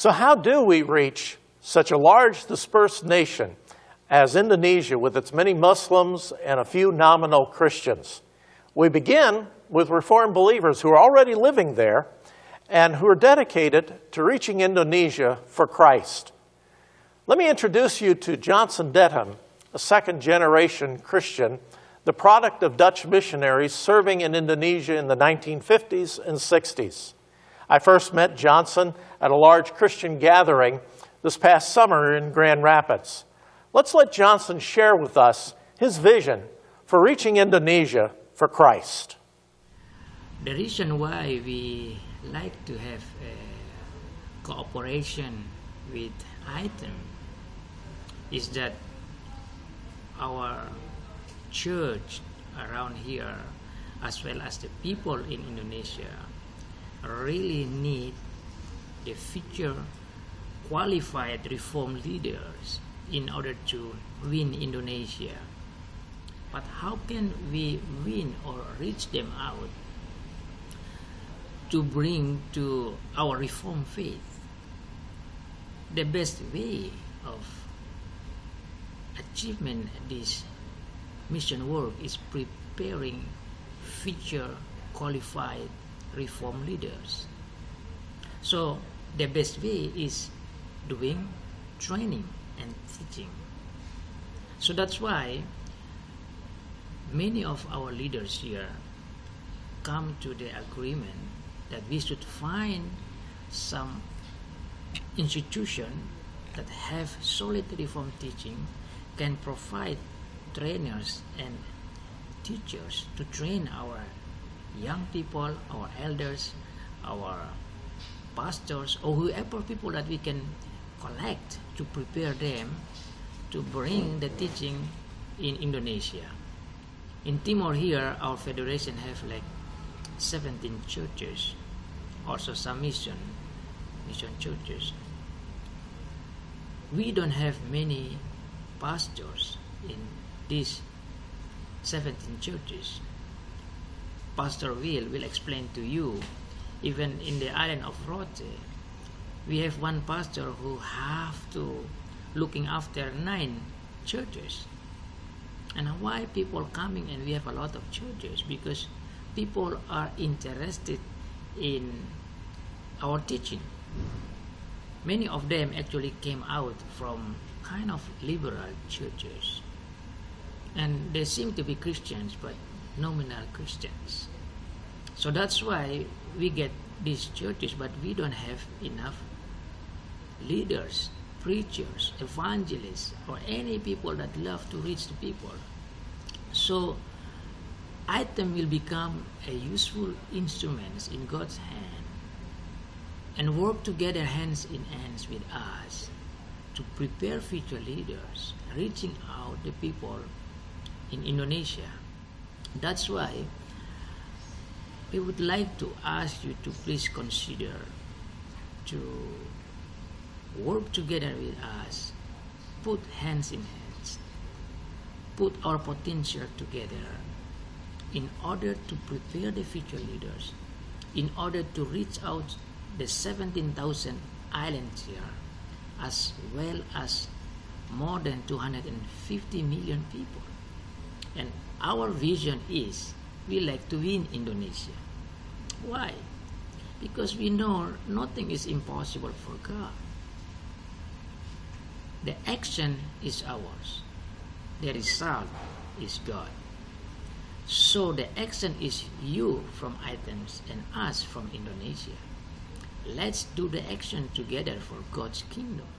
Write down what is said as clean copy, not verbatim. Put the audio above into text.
So how do we reach such a large dispersed nation as Indonesia with its many Muslims and a few nominal Christians? We begin with Reformed believers who are already living there and who are dedicated to reaching Indonesia for Christ. Let me introduce you to Johnson Dedham, a second-generation Christian, the product of Dutch missionaries serving in Indonesia in the 1950s and 60s. I first met Johnson at a large Christian gathering this past summer in Grand Rapids. Let's let Johnson share with us his vision for reaching Indonesia for Christ. The reason why we like to have a cooperation with I.T.E.M is that our church around here, as well as the people in Indonesia, really need the future qualified reform leaders in order to win Indonesia. But how can we win or reach them out to bring to our reform faith? The best way of achievement this mission work is preparing future qualified reform leaders. So the best way is doing training and teaching. So that's why many of our leaders here come to the agreement that we should find some institution that have solid reform teaching, can provide trainers and teachers to train our young people, our elders, our pastors, or whoever people that we can collect to prepare them to bring the teaching in Indonesia. In Timor here, our federation have like 17 churches, also some mission churches. We don't have many pastors in these 17 churches. Pastor will explain to you, even in the island of Rote, we have one pastor who have to looking after 9 churches. And why people coming, and we have a lot of churches, because people are interested in our teaching. Many of them actually came out from kind of liberal churches, and they seem to be Christians but nominal Christians. So that's why we get these churches, but we don't have enough leaders, preachers, evangelists, or any people that love to reach the people. So I.T.E.M will become a useful instrument in God's hand and work together hands in hands with us to prepare future leaders, reaching out the people in Indonesia. That's why we would like to ask you to please consider to work together with us, put hands in hands, put our potential together in order to prepare the future leaders, in order to reach out the 17,000 islands here, as well as more than 250 million people. And our vision is we like to win Indonesia. Why? Because we know nothing is impossible for God. The action is ours. The result is God. So the action is you from I.T.E.M and us from Indonesia. Let's do the action together for God's kingdom.